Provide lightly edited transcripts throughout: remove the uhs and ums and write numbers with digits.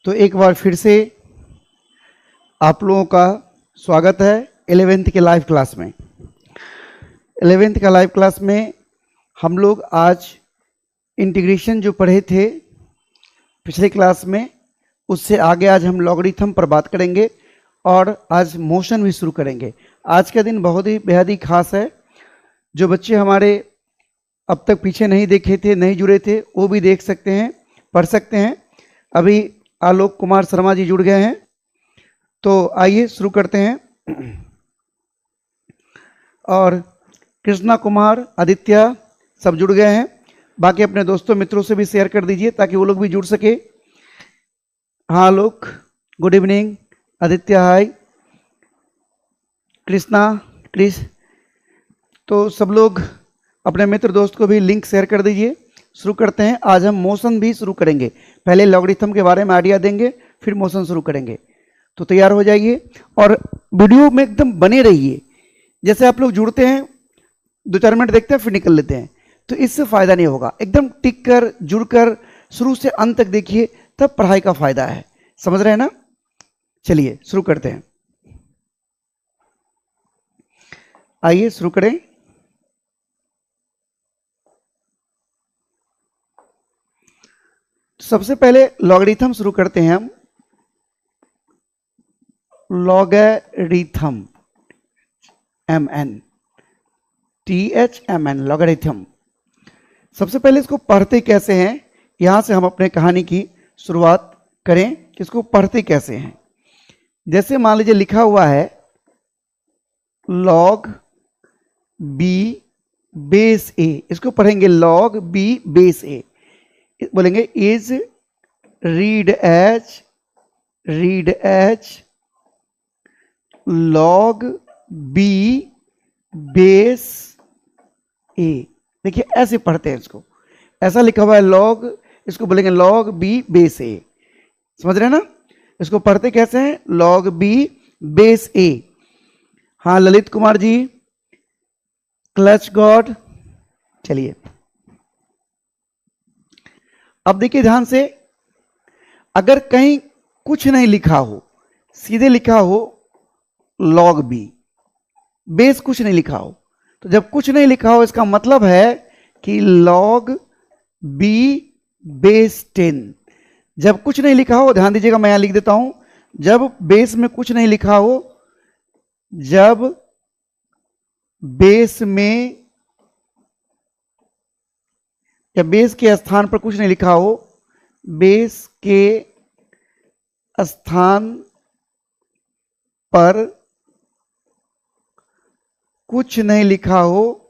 तो एक बार फिर से आप लोगों का स्वागत है 11th के लाइव क्लास में। 11th का लाइव क्लास में हम लोग आज इंटीग्रेशन जो पढ़े थे पिछले क्लास में, उससे आगे आज हम लॉगरिथम पर बात करेंगे और आज मोशन भी शुरू करेंगे। आज का दिन बहुत ही बेहद ही खास है। जो बच्चे हमारे अब तक पीछे नहीं देखे थे, नहीं जुड़े थे, वो भी देख सकते हैं, पढ़ सकते हैं। अभी आलोक कुमार शर्मा जी जुड़ गए हैं, तो आइए शुरू करते हैं। और कृष्णा कुमार, आदित्य सब जुड़ गए हैं। बाकी अपने दोस्तों मित्रों से भी शेयर कर दीजिए ताकि वो लोग भी जुड़ सके। हाँ आलोक, गुड इवनिंग। आदित्य हाय, कृष्णा, क्रिस, तो सब लोग अपने मित्र दोस्त को भी लिंक शेयर कर दीजिए। शुरू करते हैं। आज हम मोशन भी शुरू करेंगे। पहले लॉगरिथम के बारे में आइडिया देंगे, फिर मोशन शुरू करेंगे। तो तैयार हो जाइए और वीडियो में एकदम बने रहिए। जैसे आप लोग जुड़ते हैं, 2-4 मिनट देखते हैं फिर निकल लेते हैं, तो इससे फायदा नहीं होगा। एकदम टिक कर जुड़कर शुरू से अंत तक देखिए, तब पढ़ाई का फायदा है। समझ रहे हैं ना? चलिए शुरू करते हैं। आइए शुरू करें। सबसे पहले लॉगरिथम शुरू करते हैं हम। Logarithm, MN, THMN, logarithm. सबसे पहले इसको पढ़ते कैसे हैं, यहां से हम अपने कहानी की शुरुआत करें कि इसको पढ़ते कैसे हैं। जैसे मान लीजिए लिखा हुआ है log b बेस a, इसको पढ़ेंगे log b बेस a। बोलेंगे is read as log b base a। देखिए ऐसे पढ़ते हैं इसको, ऐसा लिखा हुआ है log, इसको बोलेंगे log b बेस a। समझ रहे हैं ना? इसको पढ़ते कैसे हैं? log b base a। हाँ ललित कुमार जी, क्लच गॉड। चलिए अब देखिए ध्यान से, अगर कहीं कुछ नहीं लिखा हो, सीधे लिखा हो log b, बेस कुछ नहीं लिखा हो, तो जब कुछ नहीं लिखा हो इसका मतलब है कि log b बेस 10। जब कुछ नहीं लिखा हो, ध्यान दीजिएगा, मैं यहां लिख देता हूं, जब बेस में कुछ नहीं लिखा हो, जब बेस में या बेस के स्थान पर कुछ नहीं लिखा हो, बेस के स्थान पर कुछ नहीं लिखा हो,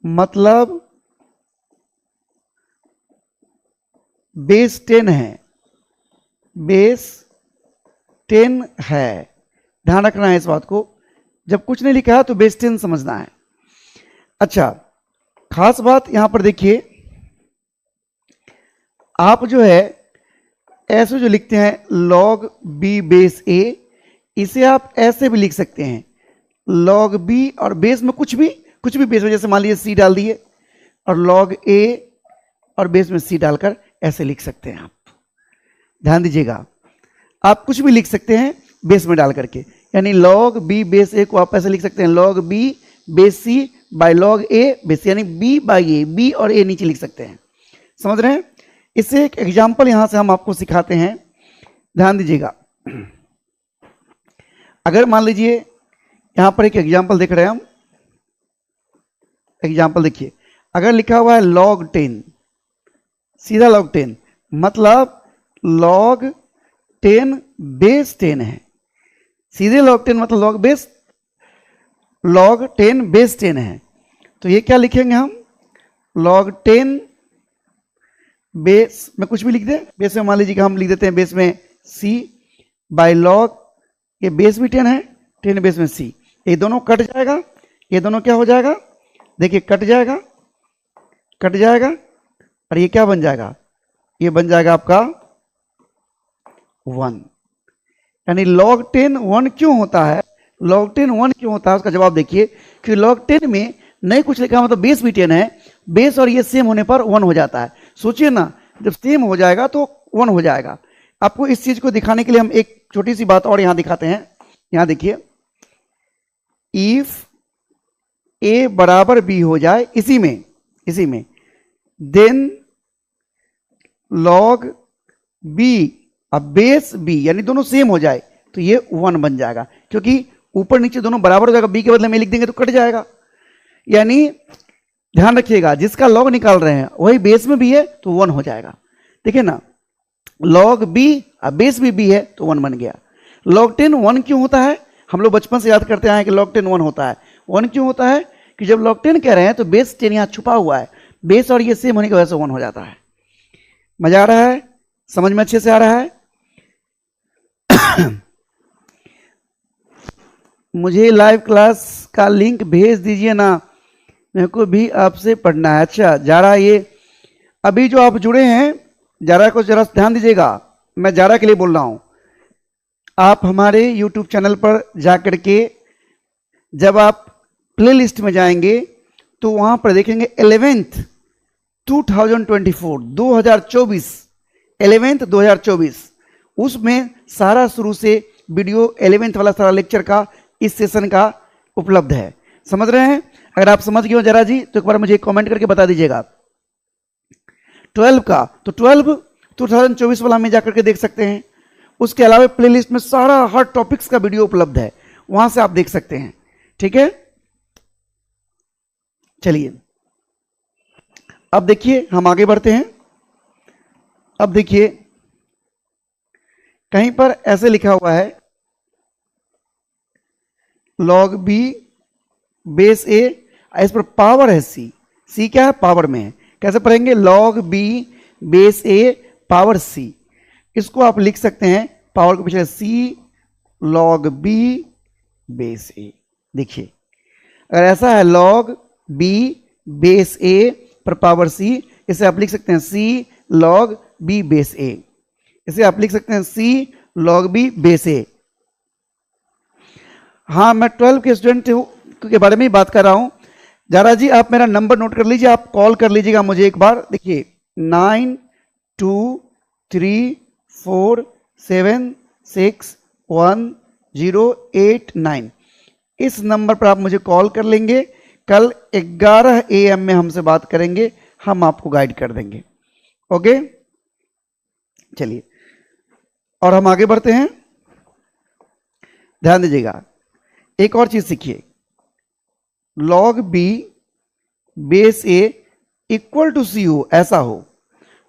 मतलब बेस 10 है, बेस 10 है। ध्यान रखना है इस बात को, जब कुछ नहीं लिखा है तो बेस 10 समझना है। अच्छा, खास बात यहां पर देखिए, आप जो है ऐसे जो लिखते हैं log b बेस a, इसे आप ऐसे भी लिख सकते हैं log b और बेस में कुछ भी बेस में, जैसे मान लीजिए c डाल दिए और log a और बेस में c डालकर ऐसे लिख सकते हैं आप। ध्यान दीजिएगा, आप कुछ भी लिख सकते हैं बेस में डाल करके, यानी log b बेस a को आप ऐसे लिख सकते हैं log b base c by log a base, यानी b बाय a, b और a नीचे लिख सकते हैं। समझ रहे हैं? इससे एक एग्जाम्पल यहां से हम आपको सिखाते हैं। ध्यान दीजिएगा, अगर मान लीजिए यहां पर एक एग्जाम्पल देख रहे हैं हम, एग्जाम्पल देखिए, अगर लिखा हुआ है log 10, सीधा log 10, मतलब log 10 बेस 10 है। सीधे log 10 मतलब log 10 बेस 10 है। तो ये क्या लिखेंगे हम? log 10 बेस में कुछ भी लिख दें, बेस में मान लीजिए कि हम लिख देते हैं बेस में c बाय log, ये बेस भी 10 है, 10 बेस में c, ये दोनों कट जाएगा, ये दोनों क्या हो जाएगा? देखिए कट जाएगा और ये क्या बन जाएगा? ये बन जाएगा आपका 1। यानी log 10 1 क्यों होता है, log 10 1 क्यों होता है, उसका जवाब देखिए कि log 10 में नहीं कुछ लिखा, मतलब बेस भी 10 है, बेस और ये सेम होने पर 1 हो जाता है। सोचिए ना, जब सेम हो जाएगा तो 1 हो जाएगा। आपको इस चीज को दिखाने के लिए हम एक छोटी सी बात और यहां दिखाते हैं। यहां देखिए, इफ ए बराबर बी हो जाए इसी में देन log बी अब बेस बी यानी दोनों सेम हो जाए तो ये 1 बन जाएगा, क्योंकि ऊपर नीचे दोनों बराबर हो जाएगा, बी के बदले में लिख देंगे तो कट जाएगा। यानी ध्यान रखिएगा, जिसका log निकाल रहे हैं वही बेस में भी है तो 1 हो जाएगा। देखिए ना, log b अब बेस भी b है तो 1 बन गया। log 10 1 क्यों होता है, हम लोग बचपन से याद करते आए कि log 10 1 होता है। 1 क्यों होता है कि जब log 10 कह रहे हैं तो बेस 10 यहां छुपा हुआ है, बेस और ये सेम होने की वजह से 1 हो जाता है। मजा आ रहा है, समझ में अच्छे से आ रहा है? मुझे लाइव क्लास का लिंक भेज दीजिए ना, मेरे को भी आपसे पढ़ना है। अच्छा जारा, ये अभी जो आप जुड़े हैं, जारा को जरा ध्यान दीजिएगा, मैं जारा के लिए बोल रहा हूं। आप हमारे YouTube चैनल पर जाकर के जब आप प्लेलिस्ट में जाएंगे तो वहां पर देखेंगे 11th 2024 11th 2024, उसमें सारा शुरू से वीडियो 11th वाला सारा लेक्चर का इस सेशन का उपलब्ध है। समझ रहे हैं? अगर आप समझ गए हो जरा जी तो एक बार मुझे कमेंट करके बता दीजिएगा। 12 का तो 12 2024 वाला में जाकर के देख सकते हैं। उसके अलावा प्लेलिस्ट में सारा हर टॉपिक्स का वीडियो उपलब्ध है, वहां से आप देख सकते हैं। ठीक है, चलिए अब देखिए हम आगे बढ़ते हैं। अब देखिए कहीं पर ऐसे लिखा हुआ है log b बेस a, इस पर पावर है c, c क्या है, पावर में है। कैसे पढ़ेंगे, log b base a power c, इसको आप लिख सकते हैं पावर को पीछे c log b base a। देखिए अगर ऐसा है log b बेस a पर पावर c, इसे आप लिख सकते हैं c log b base a, इसे आप लिख सकते हैं c log b base a। हाँ, मैं 12 के स्टूडेंट के बारे में ही बात कर रहा हूं। जारा जी आप मेरा नंबर नोट कर लीजिए, आप कॉल कर लीजिएगा मुझे एक बार। देखिए 9234761089, इस नंबर पर आप मुझे कॉल कर लेंगे। कल 11 AM में हमसे बात करेंगे, हम आपको गाइड कर देंगे। ओके, चलिए और हम आगे बढ़ते हैं। ध्यान दीजिएगा, एक और चीज सीखिए, log b base a equal to c हो, ऐसा हो,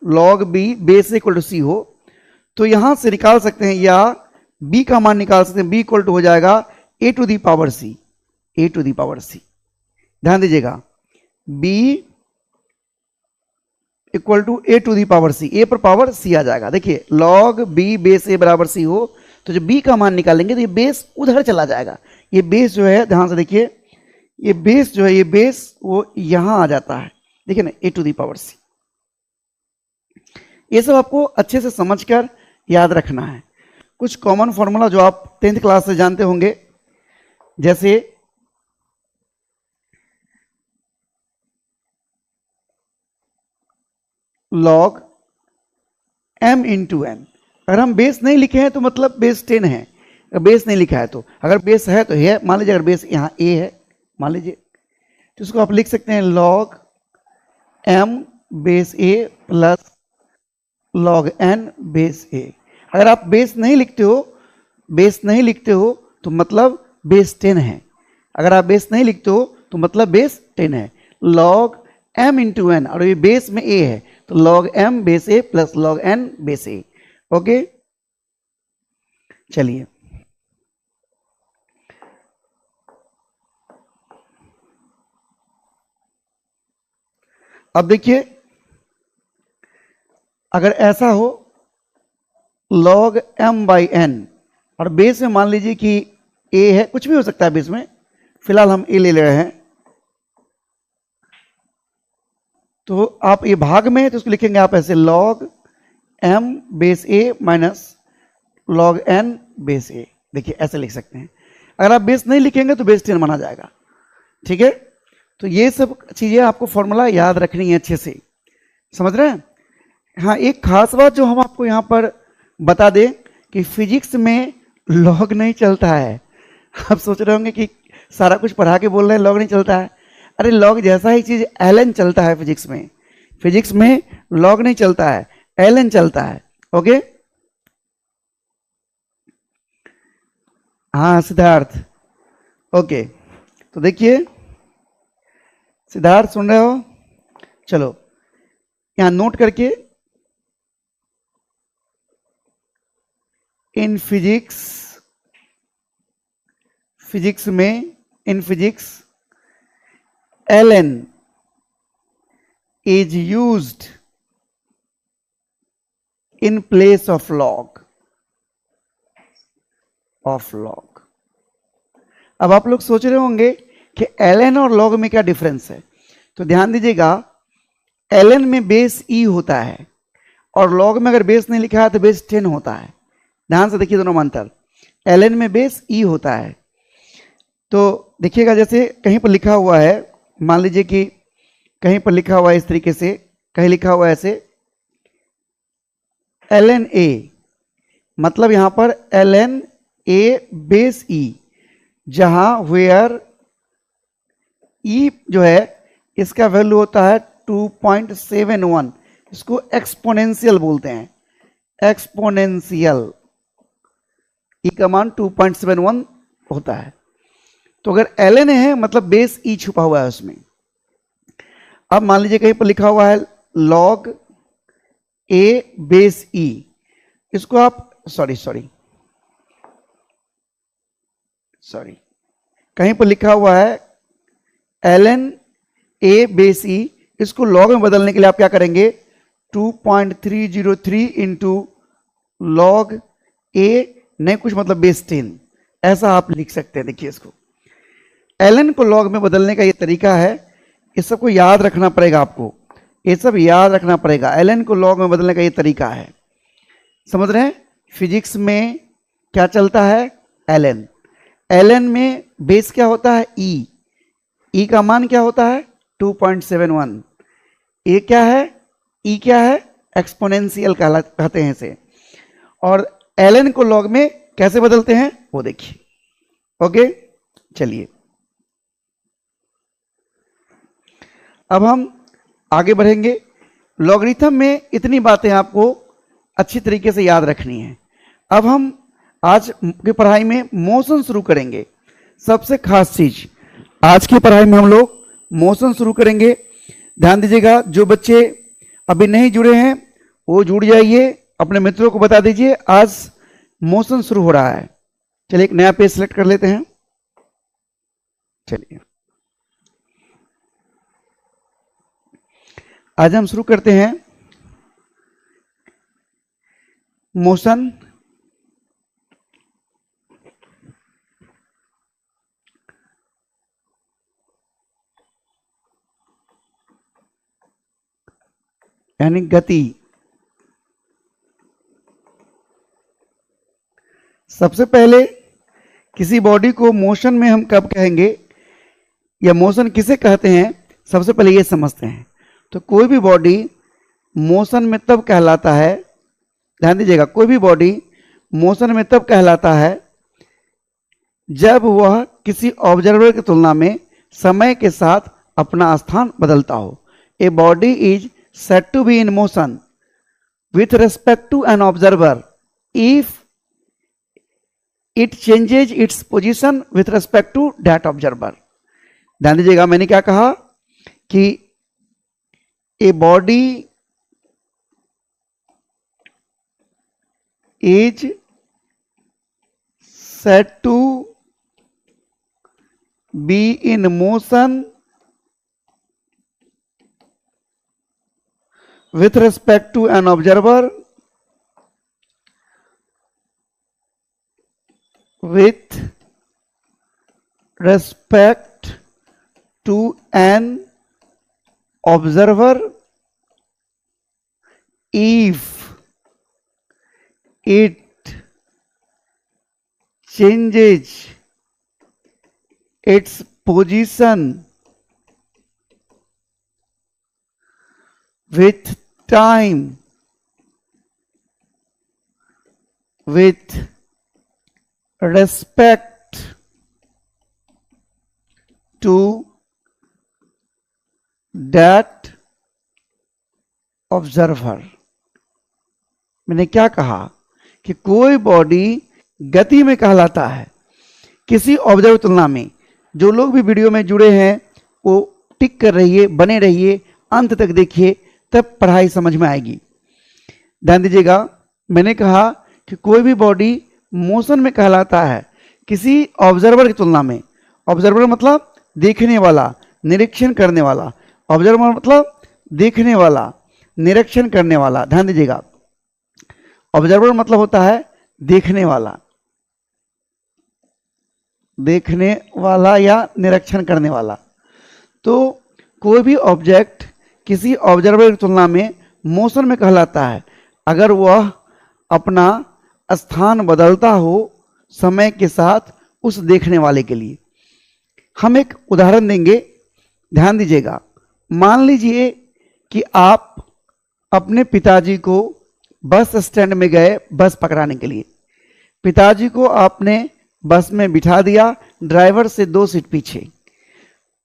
log b base a equal to c हो तो यहां से निकाल सकते हैं, या b का मान निकाल सकते हैं, b इक्वल टू हो जाएगा a to the power c, a to the power c। ध्यान दीजिएगा, b equal to a to the power c, a पर पावर c आ जाएगा। देखिए log b बेस a बराबर c हो तो जब b का मान निकालेंगे तो ये बेस उधर चला जाएगा। ये बेस जो है, ध्यान से देखिए, ये बेस जो है, ये बेस वो यहां आ जाता है। देखिए ना, a to the power c। ये सब आपको अच्छे से समझकर याद रखना है। कुछ कॉमन फॉर्मूला जो आप 10th क्लास से जानते होंगे, जैसे log m इंटू n। अगर हम बेस नहीं लिखे हैं तो मतलब बेस 10 है, अगर बेस नहीं लिखा है तो, अगर बेस है तो है, मान लीजिए अगर बेस यहाँ a है मान लीजिए, तो इसको आप लिख सकते हैं log m base a plus log n base a। अगर आप बेस नहीं लिखते हो तो मतलब बेस 10 है, अगर आप बेस नहीं लिखते हो तो मतलब बेस 10 है। log m इंटू n, और ये बेस में a है तो log m base a plus log n base a। Okay, चलिए अब देखिए, अगर ऐसा हो log m बाई n और बेस में मान लीजिए कि a है, कुछ भी हो सकता है बेस में, फिलहाल हम a ले रहे हैं, तो आप ये भाग में है तो उसको लिखेंगे आप ऐसे log m base a minus log n base A. देखिए ऐसे लिख सकते हैं। अगर आप बेस नहीं लिखेंगे तो बेस 10 माना जाएगा। ठीक है, तो ये सब चीजें आपको फॉर्मूला याद रखनी है अच्छे से, समझ रहे हैं। हाँ, एक खास बात जो हम आपको यहाँ पर बता दें कि फिजिक्स में लॉग नहीं चलता है। आप सोच रहे होंगे कि सारा कुछ पढ़ा के बोल रहे हैं लॉग नहीं चलता है। अरे लॉग जैसा ही चीज एलन चलता है फिजिक्स में। फिजिक्स में लॉग नहीं चलता है, एलन चलता है। ओके, हाँ सिद्धार्थ, ओके। तो देखिए सिद्धार्थ सुन रहे हो, चलो यहां नोट करके, इन फिजिक्स में, in physics Allen is used in place of log. अब आप लोग सोच रहे होंगे कि ln और log में क्या डिफरेंस है। तो ध्यान दीजिएगा, ln में बेस e होता है और log में अगर बेस नहीं लिखा है तो बेस 10 होता है। ध्यान से देखिए दोनों में अंतर। ln में बेस e होता है, तो देखिएगा जैसे कहीं पर लिखा हुआ है, मान लीजिए कि कहीं पर लिखा हुआ है इस तरीके से, कहीं लिखा हुआ है ऐसे ln a, मतलब यहां पर ln a बेस e, जहां वेयर e जो है इसका वैल्यू होता है 2.71। इसको एक्सपोनेंशियल बोलते हैं, एक्सपोनेंशियल। e का मान 2.71 होता है। तो अगर ln है मतलब बेस e छुपा हुआ है उसमें। अब मान लीजिए कहीं पर लिखा हुआ है log a बेस e, इसको आप सॉरी कहीं पर लिखा हुआ है ln a बेस e, इसको log में बदलने के लिए आप क्या करेंगे, 2.303 इंटू log a, नहीं कुछ मतलब बेस 10, ऐसा आप लिख सकते हैं। देखिए इसको ln को log में बदलने का ये तरीका है, इस सबको याद रखना पड़ेगा आपको, ये सब याद रखना पड़ेगा। ln को log में बदलने का ये तरीका है, समझ रहे हैं। फिजिक्स में क्या चलता है, ln में बेस क्या होता है e का मान क्या होता है 2.71। ये क्या है, e क्या है, एक्सपोनेंशियल कहते हैं इसे। और ln को log में कैसे बदलते हैं वो देखिए। ओके, चलिए अब हम आगे बढ़ेंगे। लॉगरिथम में इतनी बातें आपको अच्छी तरीके से याद रखनी है। अब हम आज की पढ़ाई में मोशन शुरू करेंगे। सबसे खास चीज, आज की पढ़ाई में हम लोग मोशन शुरू करेंगे। ध्यान दीजिएगा, जो बच्चे अभी नहीं जुड़े हैं वो जुड़ जाइए, अपने मित्रों को बता दीजिए आज मोशन शुरू हो रहा है। चलिए एक नया पेज सेलेक्ट कर लेते हैं। चलिए आज हम शुरू करते हैं मोशन। यानी गति। सबसे पहले किसी बॉडी को मोशन में हम कब कहेंगे या मोशन किसे कहते हैं, सबसे पहले ये समझते हैं। तो कोई भी बॉडी मोशन में तब कहलाता है, ध्यान दीजिएगा, कोई भी बॉडी मोशन में तब कहलाता है जब वह किसी ऑब्जर्वर की तुलना में समय के साथ अपना स्थान बदलता हो। ए body is said to be in motion with respect to an observer if it changes its position with respect to that observer। ध्यान दीजिएगा, मैंने क्या कहा कि a body is said to be in motion with respect to an observer with respect to an observer if it changes its position with time, with respect to that observer. मैंने क्या कहा कि कोई बॉडी गति में कहलाता है किसी ऑब्जर्वर तुलना में। जो लोग भी वीडियो में जुड़े हैं वो टिक कर रहिए, बने रहिए, अंत तक देखिए, तब पढ़ाई समझ में आएगी। ध्यान दीजिएगा, मैंने कहा कि कोई भी बॉडी मोशन में कहलाता है किसी ऑब्जर्वर की तुलना में। ऑब्जर्वर मतलब देखने वाला, निरीक्षण करने वाला। ऑब्जर्वर मतलब देखने वाला, निरीक्षण करने वाला। ध्यान दीजिएगा, ऑब्जर्वर मतलब होता है देखने वाला, देखने वाला या निरीक्षण करने वाला। तो कोई भी ऑब्जेक्ट किसी ऑब्जर्वर की तुलना में मोशन में कहलाता है अगर वह अपना स्थान बदलता हो समय के साथ उस देखने वाले के लिए। हम एक उदाहरण देंगे, ध्यान दीजिएगा। मान लीजिए कि आप अपने पिताजी को बस स्टैंड में गए बस पकड़ाने के लिए। पिताजी को आपने बस में बिठा दिया ड्राइवर से 2 सीट पीछे,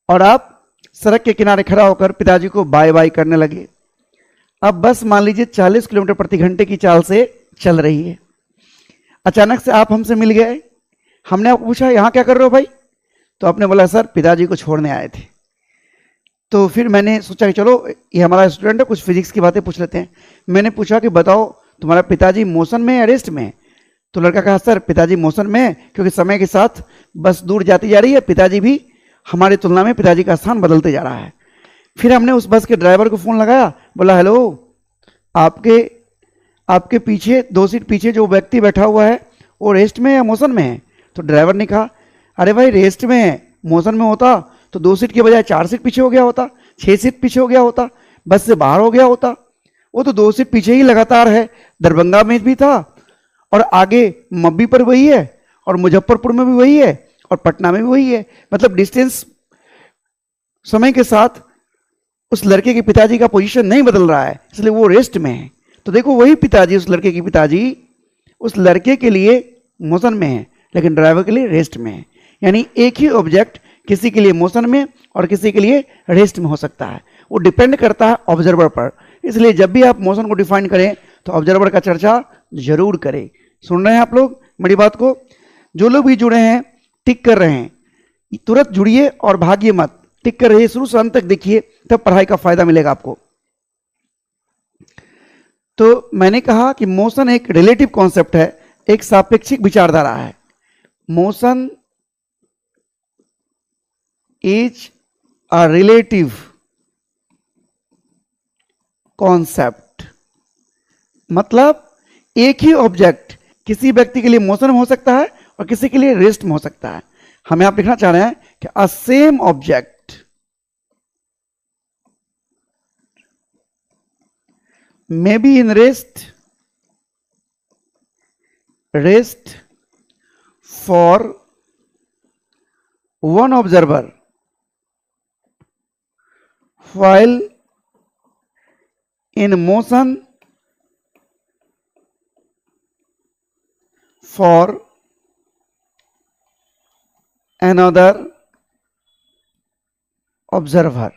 और आप सड़क के किनारे खड़ा होकर पिताजी को बाय बाय करने लगे। अब बस मान लीजिए 40 किलोमीटर प्रति घंटे की चाल से चल रही है। अचानक से आप हमसे मिल गए। हमने आपको पूछा यहाँ क्या कर रहे हो भाई? तो आपने बोला सर पिताजी को छोड़ने आए थे। तो फिर मैंने सोचा कि चलो ये हमारा स्टूडेंट है, कुछ फिजिक्स की बातें पूछ लेते हैं। मैंने पूछा कि बताओ तुम्हारा पिताजी मोशन में या रेस्ट में है? तो लड़का कहा सर पिताजी मोशन में है, क्योंकि समय के साथ बस दूर जाती जा रही है, पिताजी भी हमारी तुलना में पिताजी का स्थान बदलते जा रहा है। फिर हमने उस बस के ड्राइवर को फ़ोन लगाया, बोला हेलो, आपके पीछे 2 सीट पीछे जो व्यक्ति बैठा हुआ है वो रेस्ट में है या मोशन में है? तो ड्राइवर ने कहा अरे भाई रेस्ट में है, मोशन में होता तो 2 सीट के बजाय 4 सीट पीछे हो गया होता, 6 सीट पीछे हो गया होता, बस से बाहर हो गया होता। वो तो 2 सीट पीछे ही लगातार है। दरभंगा में भी था और आगे मब्बी पर वही है और मुजफ्फरपुर में भी वही है और पटना में भी वही है। मतलब डिस्टेंस समय के साथ उस लड़के के पिताजी का पोजीशन नहीं बदल रहा है, इसलिए वो रेस्ट में है। तो देखो वही पिताजी, उस लड़के के पिताजी उस लड़के के लिए मोशन में है लेकिन ड्राइवर के लिए रेस्ट में है। यानी एक ही ऑब्जेक्ट किसी के लिए मोशन में और किसी के लिए रेस्ट में हो सकता है। वो डिपेंड करता है ऑब्जर्वर पर। इसलिए जब भी आप मोशन को डिफाइन करें तो ऑब्जर्वर का चर्चा जरूर करें। सुन रहे हैं आप लोग मेरी बात को? जो लोग भी जुड़े हैं, टिक कर रहे हैं, तुरंत जुड़िए और भागिए मत। टिक कर रहिए, शुरू से अंत तक देखिए, तब पढ़ाई का फायदा मिलेगा आपको। तो मैंने कहा कि मोशन एक रिलेटिव कॉन्सेप्ट है, एक सापेक्षिक विचारधारा है। Motion is a relative concept. मतलब एक ही ऑब्जेक्ट किसी व्यक्ति के लिए मोशन में हो सकता है और किसी के लिए रेस्ट में हो सकता है। हम यहां लिखना चाह रहे हैं कि अ same object may be in rest for one observer while in motion for another observer।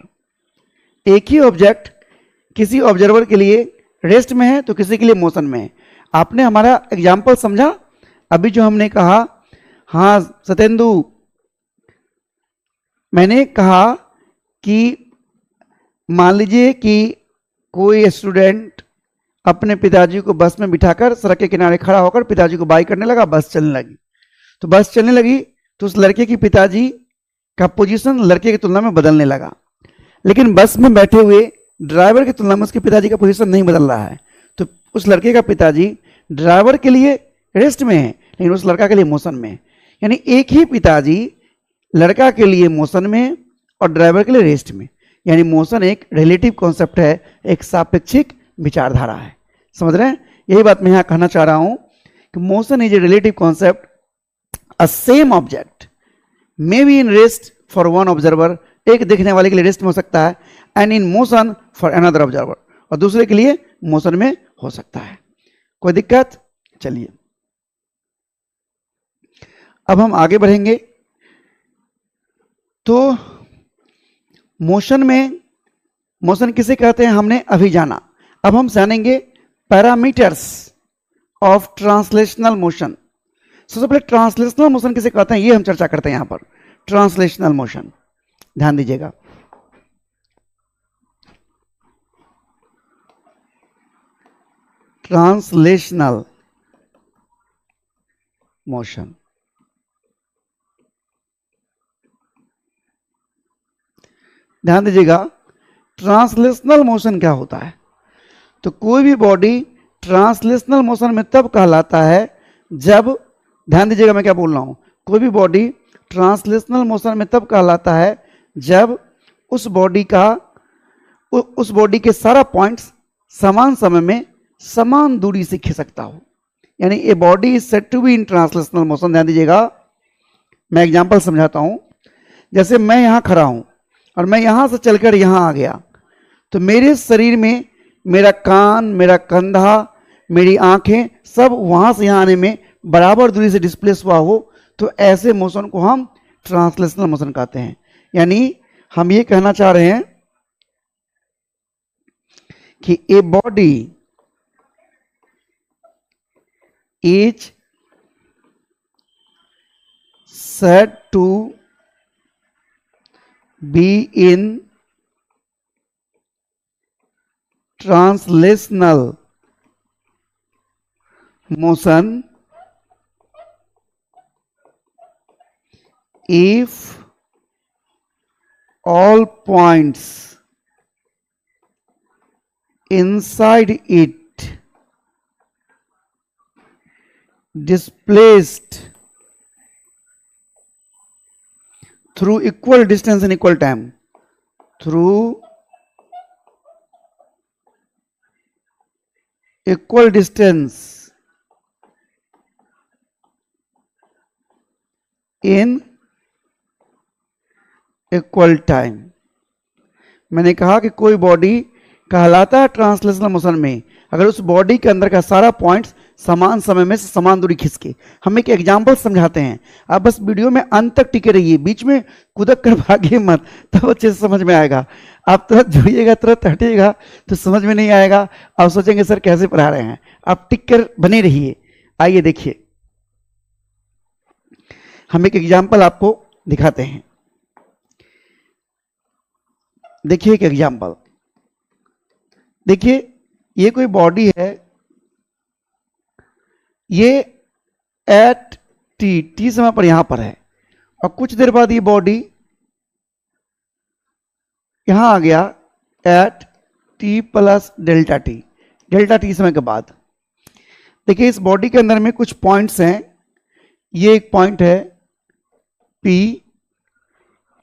एक ही ऑब्जेक्ट किसी ऑब्जर्वर के लिए रेस्ट में है तो किसी के लिए मोशन में है। आपने हमारा एग्जाम्पल समझा? अभी जो हमने कहा, हाँ सतेंदु, मैंने कहा कि मान लीजिए कि कोई स्टूडेंट अपने पिताजी को बस में बिठाकर सड़क के किनारे खड़ा होकर पिताजी को बाय करने लगा, बस चलने लगी। तो बस चलने लगी तो उस लड़के की पिताजी का पोजीशन लड़के की तुलना में बदलने लगा, लेकिन बस में बैठे हुए ड्राइवर की तुलना में उसके पिताजी का पोजीशन नहीं बदल रहा है। तो उस लड़के का पिताजी ड्राइवर के लिए रेस्ट में है लेकिन उस लड़का के लिए मोशन में है। यानी एक ही पिताजी लड़का के लिए मोशन में और ड्राइवर के लिए रेस्ट में। यानी मोशन एक रिलेटिव कॉन्सेप्ट है, एक सापेक्षिक विचारधारा है। समझ रहे हैं? यही बात मैं यहाँ कहना चाह रहा हूँ कि motion is a relative concept a same object may be in rest for one observer, एक देखने वाले के लिए रेस्ट में हो सकता है, and in motion for another observer, और दूसरे के लिए मोशन में हो सकता है। कोई दिक्कत? चलिए अब हम आगे बढ़ेंगे। तो मोशन में, मोशन किसे कहते हैं हमने अभी जाना। अब हम जानेंगे पैरामीटर्स ऑफ ट्रांसलेशनल मोशन। सबसे पहले ट्रांसलेशनल मोशन किसे कहते हैं ये हम चर्चा करते हैं यहां पर। ट्रांसलेशनल मोशन, ध्यान दीजिएगा। ट्रांसलेशनल मोशन, ध्यान दीजिएगा ट्रांसलेशनल मोशन क्या होता है। तो कोई भी बॉडी ट्रांसलेशनल मोशन में तब कहलाता है जब, ध्यान दीजिएगा मैं क्या बोल रहा हूं, कोई भी बॉडी ट्रांसलेशनल मोशन में तब कहलाता है जब उस बॉडी के सारा पॉइंट्स समान समय में समान दूरी से खिसकता हो, यानी a body is said to be in translational motion. ध्यान दीजिएगा, मैं एग्जांपल समझाता हूं। जैसे मैं यहां खड़ा हूं और मैं यहां से चलकर यहां आ गया, तो मेरे शरीर में मेरा कान, मेरा कंधा, मेरी आंखें सब वहां से यहां आने में बराबर दूरी से डिस्प्लेस हुआ हो, तो ऐसे मोशन को हम ट्रांसलेशनल मोशन कहते हैं। यानी हम ये कहना चाह रहे हैं कि ए body is said to be in translational motion if all points inside it displaced through equal distance and equal time, through equal distance in equal time। मैंने कहा कि कोई बॉडी कहलाता है ट्रांसलेशनल मोशन में अगर उस बॉडी के अंदर का सारा पॉइंट्स समान समय में समान दूरी खिसके। हम एक एग्जांपल समझाते हैं, आप बस वीडियो में अंत तक टिके रहिए, बीच में कूदक कर भागिए मत, तब अच्छे से समझ में आएगा। आप तुरंत जुड़िएगा, तुरंत हटिएगा तो समझ में नहीं आएगा, आप सोचेंगे सर कैसे पढ़ा रहे हैं। आप टिक कर बने रहिए। आइए देखिए, हम एक एग्जाम्पल आपको दिखाते हैं। देखिए एक एग्जाम्पल, देखिए ये कोई बॉडी है, ये एट टी समय पर यहां पर है, और कुछ देर बाद ये बॉडी यहां आ गया at T plus delta T समय के बाद। देखिए इस बॉडी के अंदर में कुछ पॉइंट्स हैं, ये एक पॉइंट है P,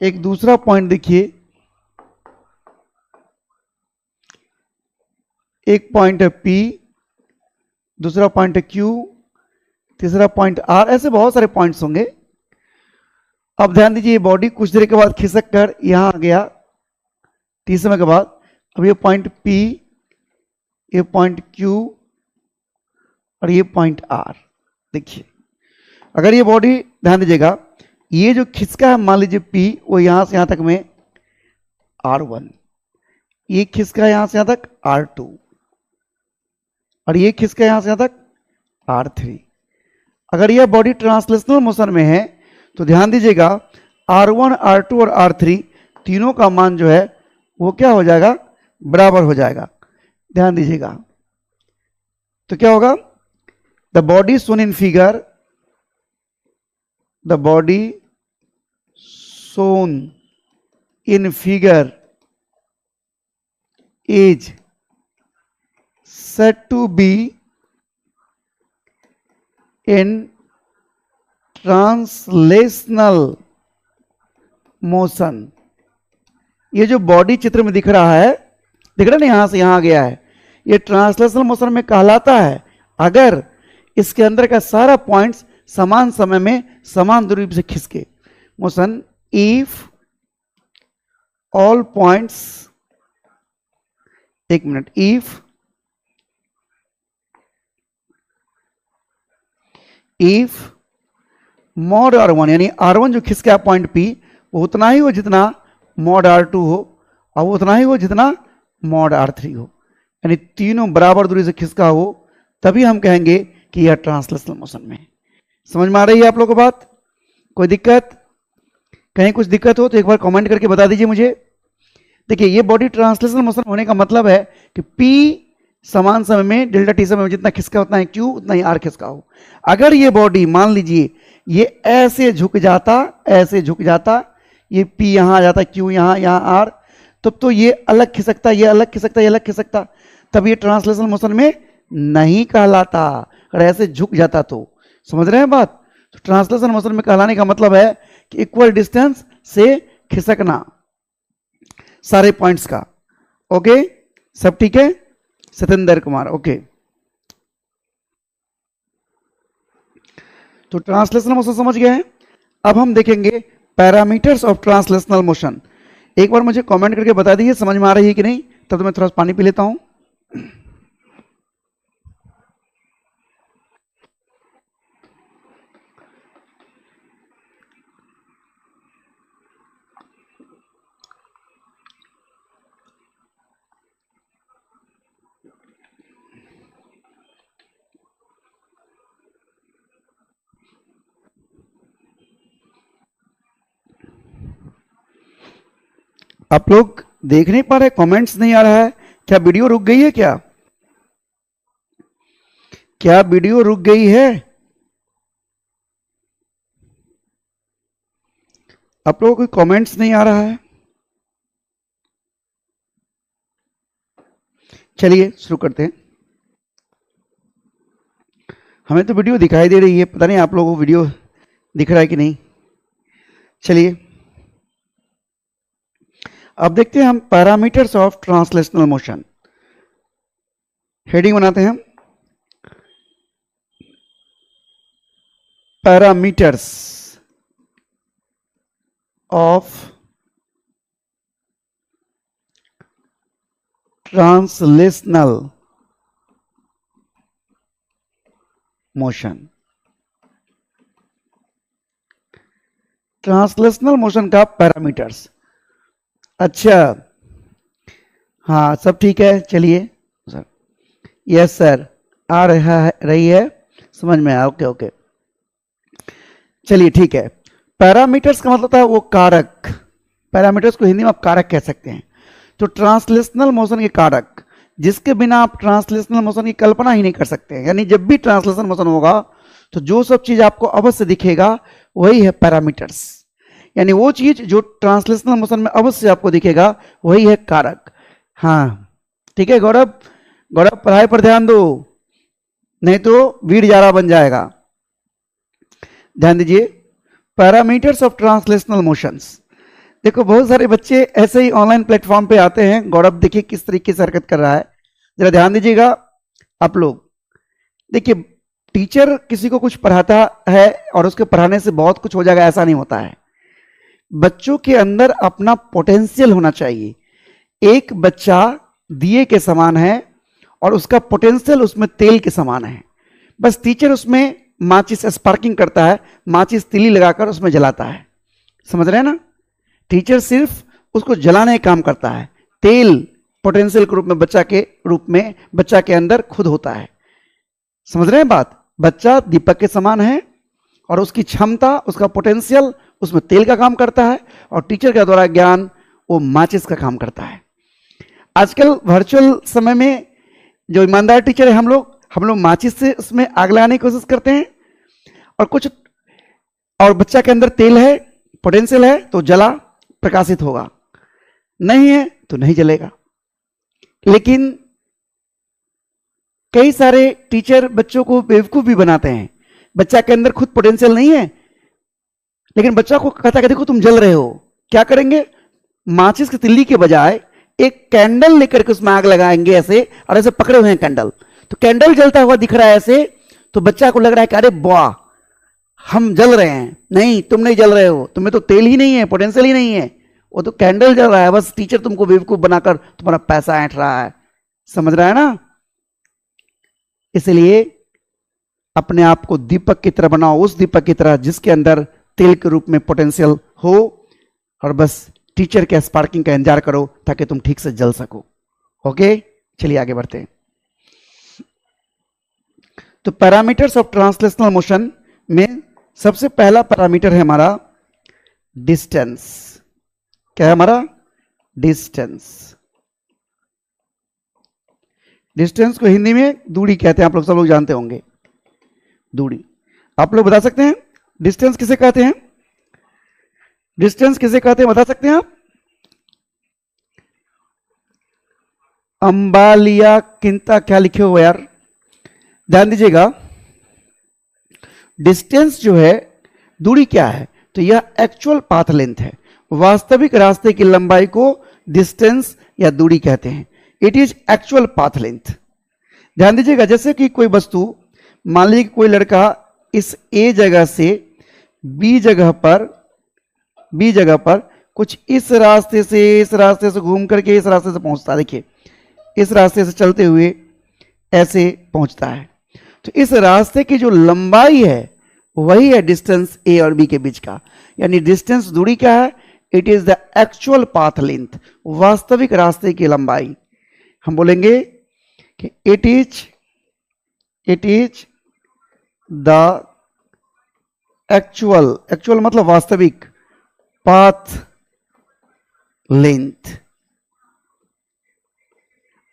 एक दूसरा पॉइंट देखिए, एक पॉइंट है P, दूसरा पॉइंट है Q, तीसरा पॉइंट R, ऐसे बहुत सारे पॉइंट्स होंगे। अब ध्यान दीजिए ये बॉडी कुछ देर के बाद खिसक कर यहां आ गया T समय के बाद। अब ये पॉइंट P, ये पॉइंट Q और ये पॉइंट R। देखिए अगर ये बॉडी, ध्यान दीजिएगा, ये जो खिसका है मान लीजिए P, वो यहां से यहां तक में R1, ये खिसका यहां से यहां तक R2 और ये खिसका यहां से यहां तक R3। अगर यह बॉडी ट्रांसलेशनल मोशन में है तो ध्यान दीजिएगा R1, R2 और R3 तीनों का मान जो है वो क्या हो जाएगा, बराबर हो जाएगा। ध्यान दीजिएगा, तो क्या होगा, the body shown in figure, the body shown in figure is said to be in translational motion। ये जो बॉडी चित्र में दिख रहा है, दिख रहा है ना, यहां से यहां गया है, ये ट्रांसलेशनल मोशन में कहलाता है अगर इसके अंदर का सारा पॉइंट्स समान समय में समान दूरी से खिसके। मोशन इफ ऑल पॉइंट्स, एक मिनट, इफ मॉड R1 यानी R1 जो खिसका पॉइंट P वो उतना ही हो जितना मॉड R2 हो और वो उतना ही हो जितना मॉड R3 हो, यानी तीनों बराबर दूरी से खिसका हो, तभी हम कहेंगे कि यह ट्रांसलेशनल मोशन में। समझ में आ रही है आप लोगों को बात? कोई दिक्कत? कहीं कुछ दिक्कत हो तो एक बार कमेंट करके बता दीजिए मुझे। देखिए ये बॉडी ट्रांसलेशनल मोशन होने का मतलब है कि P समान समय में डेल्टा टी समय में जितना खिसका उतना ही Q उतना ही R खिसका हो। अगर ये बॉडी मान लीजिए ये ऐसे झुक जाता, ये P यहां आ जाता, Q यहां R, तब तो ये अलग खिसकता, ये अलग खिसकता, तब ये ट्रांसलेशनल मोशन में नहीं कहलाता। अगर ऐसे झुक जाता तो, समझ रहे हैं बात? तो ट्रांसलेशनल मोशन में कहलाने का मतलब है कि इक्वल डिस्टेंस से खिसकना सारे पॉइंट्स का। ओके, सब ठीक है? सतेंद्र कुमार, ओके। तो ट्रांसलेशनल मोशन समझ गए हैं। अब हम देखेंगे पैरामीटर्स ऑफ ट्रांसलेशनल मोशन। एक बार मुझे कमेंट करके बता दीजिए समझ में आ रही है कि नहीं, तब तो मैं थोड़ा पानी पी लेता हूं। आप लोग देख नहीं पा रहे, कमेंट्स नहीं आ रहा है क्या? वीडियो रुक गई है क्या? क्या वीडियो रुक गई है? आप लोगों को कमेंट्स नहीं आ रहा है। चलिए शुरू करते हैं। हमें तो वीडियो दिखाई दे रही है, पता नहीं आप लोगों को वीडियो दिख रहा है कि नहीं। चलिए अब देखते हैं हम parameters of translational motion. Heading बनाते हैं हम, parameters of translational motion. Translational motion का पैरामीटर्स। अच्छा, हाँ सब ठीक है। चलिए सर, यस सर, आ रही है, समझ में आया। ओके ओके, चलिए ठीक है। पैरामीटर्स का मतलब होता है वो कारक। पैरामीटर्स को हिंदी में आप कारक कह सकते हैं। तो ट्रांसलेशनल मोशन के कारक जिसके बिना आप ट्रांसलेशनल मोशन की कल्पना ही नहीं कर सकते, यानी जब भी ट्रांसलेशनल मोशन होगा तो जो सब चीज आपको अवश्य दिखेगा वही है पैरामीटर्स, यानी वो चीज जो ट्रांसलेशनल मोशन में अवश्य आपको दिखेगा वही है कारक। हाँ ठीक है गौरव, गौरव पढ़ाई पर ध्यान दो, नहीं तो वीर जारा बन जाएगा। ध्यान दीजिए, पैरामीटर्स ऑफ ट्रांसलेशनल मोशंस। देखो बहुत सारे बच्चे ऐसे ही ऑनलाइन प्लेटफॉर्म पे आते हैं। गौरव देखिए किस तरीके से हरकत कर रहा है, जरा ध्यान दीजिएगा आप लोग। देखिए टीचर किसी को कुछ पढ़ाता है और उसके पढ़ाने से बहुत कुछ हो जाएगा, ऐसा नहीं होता है। बच्चों के अंदर अपना पोटेंशियल होना चाहिए। एक बच्चा दिए के समान है और उसका पोटेंशियल उसमें तेल के समान है। बस टीचर उसमें माचिस स्पार्किंग करता है, माचिस तिली लगाकर उसमें जलाता है, समझ रहे हैं ना? टीचर सिर्फ उसको जलाने का काम करता है। तेल पोटेंशियल के रूप में बच्चा के रूप में बच्चा के अंदर खुद होता है, समझ रहे हैं बात? बच्चा दीपक के समान है और उसकी क्षमता, उसका पोटेंशियल उसमें तेल का काम करता है और टीचर के द्वारा ज्ञान वो माचिस का काम करता है। आजकल वर्चुअल समय में जो ईमानदार टीचर है हम लोग माचिस से उसमें आग लगाने की कोशिश करते हैं और कुछ, और बच्चा के अंदर तेल है, पोटेंशियल है तो जला प्रकाशित होगा, नहीं है तो नहीं जलेगा। लेकिन कई सारे टीचर बच्चों को बेवकूफ भी बनाते हैं। बच्चा के अंदर खुद पोटेंशियल नहीं है लेकिन बच्चा को कहता है देखो तुम जल रहे हो, क्या करेंगे? माचिस की तिल्ली के बजाय एक कैंडल लेकर के उसमें आग लगाएंगे ऐसे, और ऐसे पकड़े हुए हैं कैंडल, तो कैंडल जलता हुआ दिख रहा है ऐसे, तो बच्चा को लग रहा है कि अरे वाह हम जल रहे हैं, नहीं तुम नहीं जल रहे हो, तुम्हें तो तेल ही नहीं है, पोटेंशियल ही नहीं है, वो तो कैंडल जल रहा है, बस टीचर तुमको बेवकूफ बनाकर तुम्हारा पैसा ऐंठ रहा है। समझ रहा है ना? इसलिए अपने आप को दीपक की तरह बनाओ, उस दीपक की तरह जिसके अंदर तेल के रूप में पोटेंशियल हो, और बस टीचर के स्पार्किंग का इंतजार करो ताकि तुम ठीक से जल सको। ओके, चलिए आगे बढ़ते हैं। तो पैरामीटर्स ऑफ ट्रांसलेशनल मोशन में सबसे पहला पैरामीटर है हमारा डिस्टेंस। क्या है हमारा? डिस्टेंस। डिस्टेंस को हिंदी में दूरी कहते हैं, आप लोग सब लोग जानते होंगे। दूरी आप लोग बता सकते हैं डिस्टेंस किसे कहते हैं? डिस्टेंस किसे कहते हैं बता सकते हैं आप? अंबालिया किंता क्या लिखे हो यार? ध्यान दीजिएगा, डिस्टेंस जो है, दूरी क्या है? तो यह एक्चुअल पाथ लेंथ है। वास्तविक रास्ते की लंबाई को डिस्टेंस या दूरी कहते हैं। It is actual path length. ध्यान दीजिएगा, जैसे कि कोई वस्तु, मान लीजिए कोई लड़का इस ए जगह से बी जगह पर कुछ इस रास्ते से घूम करके इस रास्ते से पहुंचता है। देखिए, इस रास्ते से चलते हुए ऐसे पहुंचता है, तो इस रास्ते की जो लंबाई है वही है डिस्टेंस ए और बी के बीच का। यानी डिस्टेंस, दूरी क्या है? It is the actual path length, वास्तविक रास्ते की लंबाई। हम बोलेंगे कि इट इज द एक्चुअल मतलब वास्तविक पाथ लेंथ,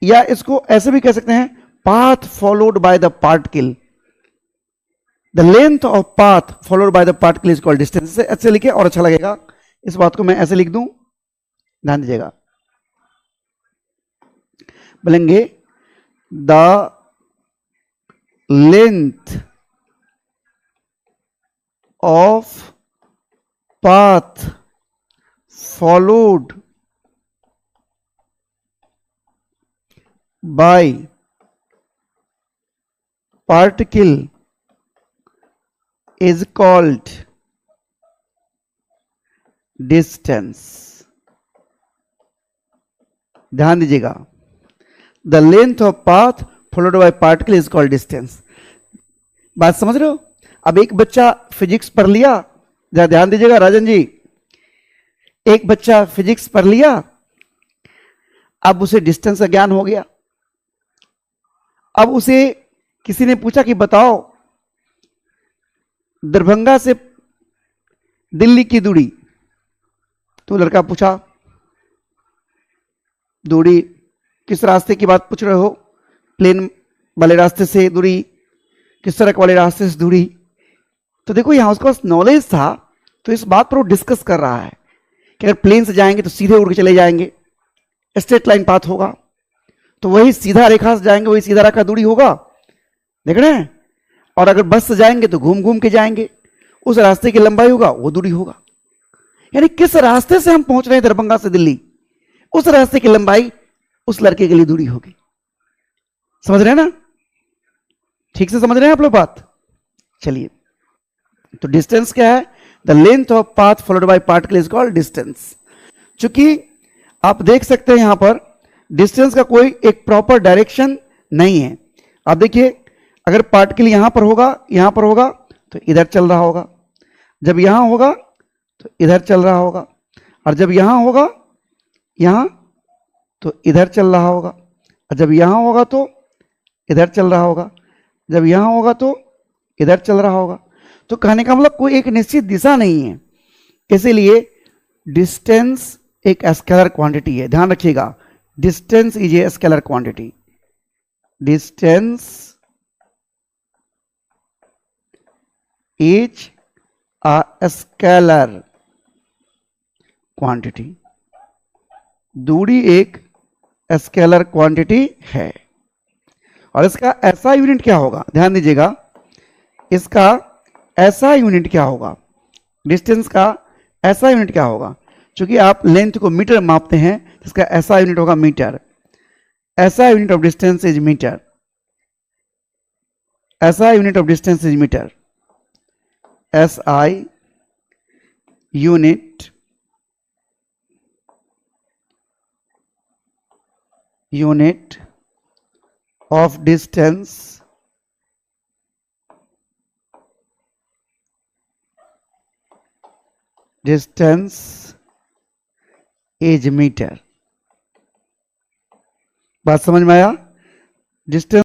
या इसको ऐसे भी कह सकते हैं, path followed by the particle. The length of path followed by the particle is called distance. ऐसे लिखे और अच्छा लगेगा। इस बात को मैं ऐसे लिख दूं, ध्यान दीजिएगा, बोलेंगे the length of path followed by particle is called distance। ध्यान दीजिएगा, the length of path followed by particle is called distance. बात समझ रहे हो? अब एक बच्चा फिजिक्स पढ़ लिया, जरा ध्यान दीजिएगा राजन जी, एक बच्चा फिजिक्स पढ़ लिया, अब उसे डिस्टेंस का ज्ञान हो गया। अब उसे किसी ने पूछा कि बताओ दरभंगा से दिल्ली की दूरी, तो लड़का पूछा दूरी किस रास्ते की बात पूछ रहे हो? प्लेन वाले रास्ते से दूरी, किस सड़क वाले रास्ते से दूरी? तो देखो यहां उसके पास नॉलेज था, तो इस बात पर वो डिस्कस कर रहा है कि अगर प्लेन से जाएंगे तो सीधे उड़ के चले जाएंगे, स्ट्रेट लाइन पाथ होगा, तो वही सीधा रेखा से जाएंगे, वही सीधा रेखा दूरी होगा, देख रहे हैं? और अगर बस से जाएंगे तो घूम घूम के जाएंगे, उस रास्ते की लंबाई होगा, वो दूरी होगा। यानी किस रास्ते से हम पहुंच रहे हैं दरभंगा से दिल्ली, उस रास्ते की लंबाई उस लड़के के लिए दूरी होगी। समझ रहे हैं ना? ठीक से समझ रहे हैं आप लोग बात? चलिए, तो डिस्टेंस क्या है? The length of path followed by particle is called distance. चूंकि आप देख सकते हैं यहां पर डिस्टेंस का कोई एक प्रॉपर डायरेक्शन नहीं है। आप देखिए, अगर पार्टिकल यहां पर होगा तो इधर चल रहा होगा, जब यहां होगा तो इधर चल रहा होगा, और जब यहां होगा यहां तो इधर चल रहा होगा, और जब यहां होगा तो इधर चल रहा होगा, जब यहां होगा तो इधर चल रहा होगा। तो कहने का मतलब कोई एक निश्चित दिशा नहीं है। इसीलिए डिस्टेंस एक स्केलर क्वांटिटी है, ध्यान रखिएगा, distance is a scalar quantity. Distance is a scalar quantity. दूरी एक स्केलर क्वांटिटी है। और इसका ऐसा यूनिट क्या होगा? ध्यान दीजिएगा, इसका ऐसा यूनिट क्या होगा? डिस्टेंस का ऐसा यूनिट क्या होगा? क्योंकि आप लेंथ को मीटर मापते हैं, इसका ऐसा यूनिट होगा मीटर। ऐसा unit of distance is metre. ऐसा unit of distance is metre. SI unit of distance is metre. बात समझ में आया? डिस्टेंस